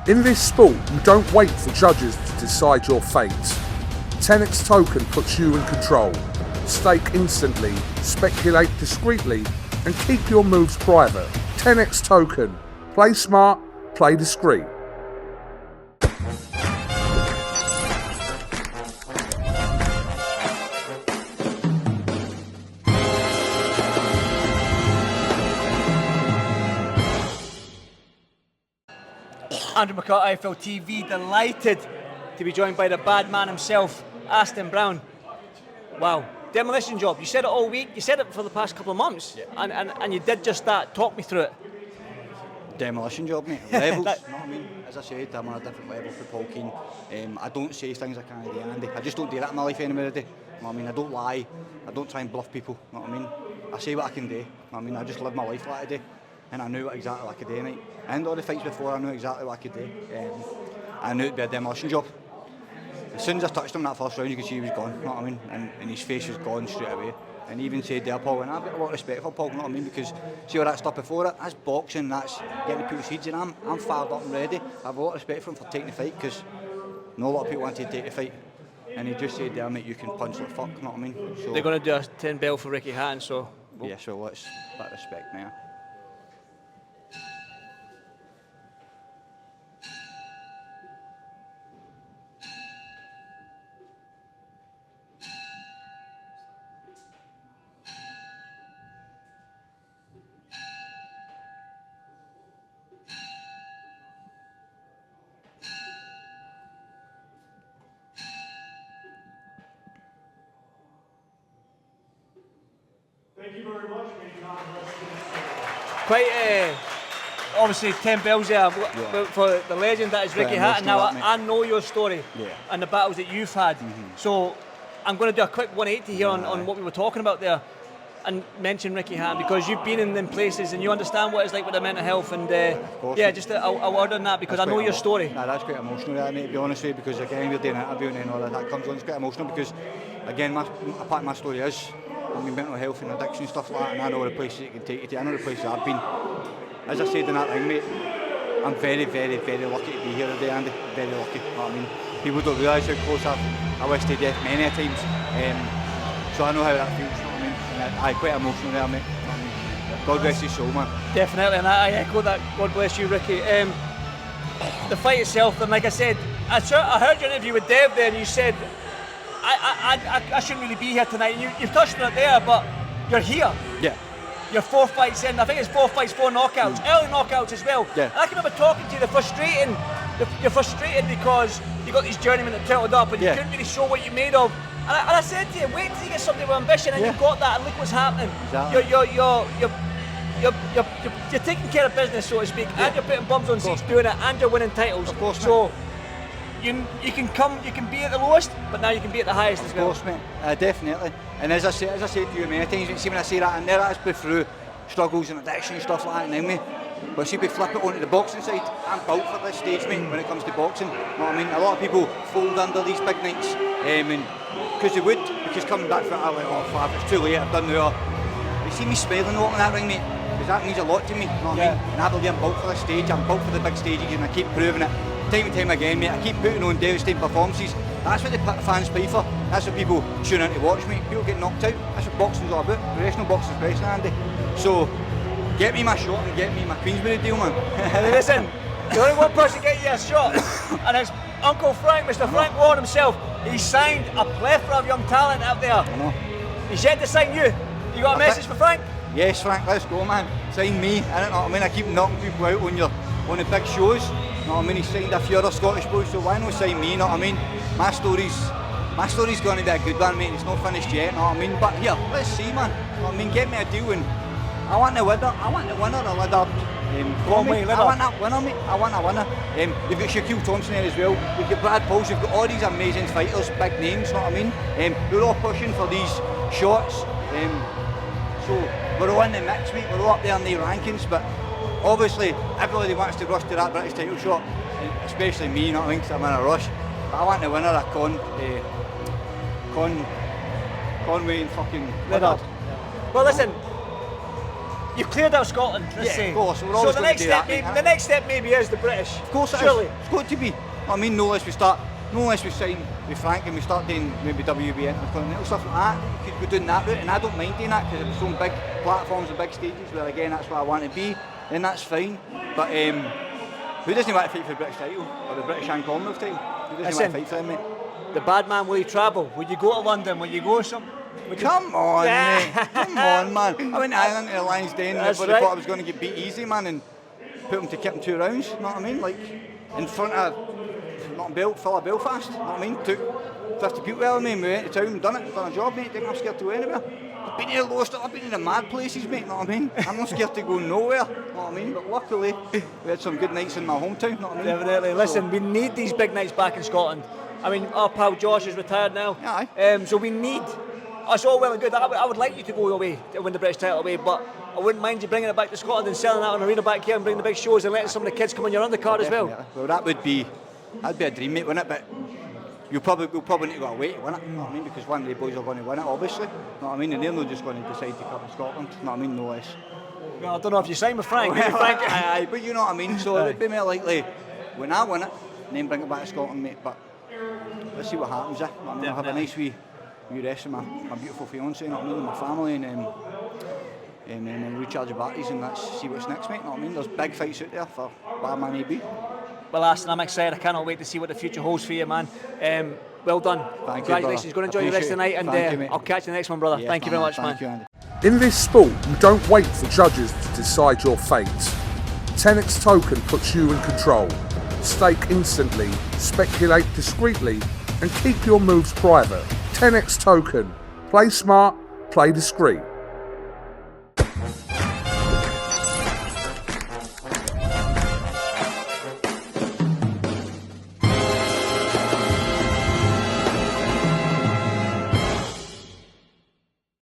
In this sport, you don't wait for judges to decide your fate. TenexToken puts you in control. Stake instantly, speculate discreetly, and keep your moves private. TenexToken. Play smart, play discreet. Andrew McCart, IFLTV, delighted to be joined by the bad man himself, Aston Brown. Wow, demolition job. You said it all week, you said it for the past couple of months, yeah. and you did just that. Talk me through it. Demolition job, mate. Levels, you know what I mean? As I said, I'm on a different level for Paul Keane. I don't say things I can't do, Andy. I just don't do that in my life anymore, do. You know what I mean? I don't lie, I don't try and bluff people, you know what I mean? I say what I can do, you know what I mean? I just live my life like I do. And I knew exactly what I could do, mate. And all the fights before, I knew exactly what I could do. I knew it'd be a demolition job. As soon as I touched him in that first round, you could see he was gone, you know what I mean? And his face was gone straight away. And he even said there, Paul, and I've got a lot of respect for Paul, you know what I mean? Because see all that stuff before it, that's boxing, that's getting people's heads, and I'm fired up and ready. I have a lot of respect for him for taking the fight, because not a lot of people wanted to take the fight. And he just said there, mate, you can punch like fuck, you know what I mean? So, they're going to do a 10 bell for Ricky Hatton, so... Yeah, so let's let respect now. Thank you very much. Quite, obviously 10 bells there, Yeah. for the legend that is Ricky Hatton. Now, I know your story and the battles that you've had, so I'm going to do a quick 180 here on what we were talking about there and mention Ricky Hatton, because you've been in them places and you understand what it's like with the mental health, and yeah, just a word on that, because I know your story. Nah, that's quite emotional, that, mate, to be honest with you, because again, we're doing an interview and all that comes on, it's quite emotional, because again, a part of my story is mental health and addiction and stuff like that, and I know the places it can take you to. I know the places I've been. As I said in that ring, mate, I'm very, very, very lucky to be here today, Andy. Very lucky. You know what I mean? People don't realise how close I wish to death many times. So I know how that feels. You know what I mean? And I'm quite emotional there, mate. You know what I mean? God bless your soul, man. Definitely, and I echo that. God bless you, Ricky. The fight itself, and like I said, I heard your interview with Dev there, and you said, I shouldn't really be here tonight. And you've touched on it there, but you're here. Yeah. You're 4 fights in. I think it's 4 fights, 4 knockouts, early knockouts as well. Yeah. And I can remember talking to you. You're frustrated because you got these journeymen that turtled up, and you couldn't really show what you're made of. And I said to you, wait till you get something with ambition, and you've got that. And look what's happening. Exactly. You're taking care of business, so to speak, and you're putting bums on seats doing it, and you're winning titles. Of course, so. You can be at the lowest, but now you can be at the highest as well. Of course, mate, definitely. And as I said to you many times, see when I say that, and there that's been through struggles and addiction and stuff like that in me. But see, we flip it onto the boxing side, I'm built for this stage, mate, when it comes to boxing. You know what I mean? A lot of people fold under these big nights, and because they would, because coming back from it, I'm like, oh, fab, it's too late, I've done now. You see me smiling walking that ring, mate, because that means a lot to me, you know what I mean? And I believe I'm built for this stage, I'm built for the big stages, and I keep proving it. Time and time again, mate, I keep putting on devastating performances. That's what the fans pay for. That's what people tune in to watch me. People get knocked out. That's what boxing's all about. Professional boxing's best, Andy. So, get me my shot and get me my Queensbury deal, man. Listen, there's only one person getting you a shot, and it's Uncle Frank, Mr. Frank Warren himself. He signed a plethora of young talent out there. I know. He's yet to sign you. You got a message for Frank? Yes, Frank, let's go, man. Sign me. I don't know what I mean. I keep knocking people out on the big shows. You know what I mean? He signed a few other Scottish boys, so why not sign me? You know what I mean? My story's going to be a good one, mate. It's not finished yet. You know what I mean? But here, let's see, man. You know what I mean? Get me a deal, and I want the winner. I want the winner. I want that winner, mate. I want a winner. You've got Shaquille Thompson there as well. You've got Brad Pauls. You've got all these amazing fighters, big names. You know what I mean? We're all pushing for these shots. So we're all in the mix, mate. We're all up there in the rankings, but obviously everybody wants to rush to that British title shot, especially me, you know what I mean, because I'm in a rush. But I want the winner of Conway and fucking Liddard. Well, listen, You've cleared out Scotland, let's say. Of course, we're so always the going next to do step, that. the next step maybe is the British. Of course it surely. is. It's got to be. I mean, no less we sign with Frank and we start doing maybe WBN and Continental stuff like that. You could go doing that route, and I don't mind doing that because it's on big platforms and big stages where again that's where I want to be, then that's fine. But who doesn't want to fight for the British title or the British and Commonwealth title? Who doesn't want to fight for them, mate? The bad man, will he travel? Would you go to London? Will you go somewhere? Come on, mate. Come on, man. I went to Ireland to the Lions Den and everybody thought I was going to get beat easy, man, and put him to keep him 2 rounds, you know what I mean? Like, in front of full of Belfast, you know what I mean? Took 50 people with me and we went to town and done a job, mate. Didn't have scared to go anywhere. I've been to the lowest, I've been in the mad places, mate, you know what I mean? I'm not scared to go nowhere, you know what I mean? But luckily, we had some good nights in my hometown, you know what I mean? Definitely. Listen, we need these big nights back in Scotland. I mean, our pal Josh is retired now. Aye. So we need, it's all well and good. I would like you to go away to win the British title away, but I wouldn't mind you bringing it back to Scotland and selling that on arena back here and bringing the big shows and letting some of the kids come on your undercard as well. Well, that'd be a dream, mate, wouldn't it? But we'll probably need to go away to win it, you know what I mean? Because one of the boys are going to win it, obviously, you know what I mean? And they're not just going to decide to come to Scotland, you know what I mean? No less. Well, I don't know if you sign with Frank. Maybe Frank. Aye, but you know what I mean? So it would be more likely when I win it and then bring it back to Scotland, mate. But let's see what happens, eh? I mean, I'll have a nice wee rest with my beautiful fiancée, you know what I mean, and my family, and then recharge the batteries and let's see what's next, mate, you know what I mean? There's big fights out there for Barman AB. Well, Aston, I'm excited. I cannot wait to see what the future holds for you, man. Well done. Congratulations. Go and enjoy the rest of the night, and I'll catch you the next one, brother. Yeah, Thank you very much, thank man. You, In this sport, you don't wait for judges to decide your fate. TenexToken puts you in control. Stake instantly, speculate discreetly, and keep your moves private. TenexToken. Play smart, play discreet.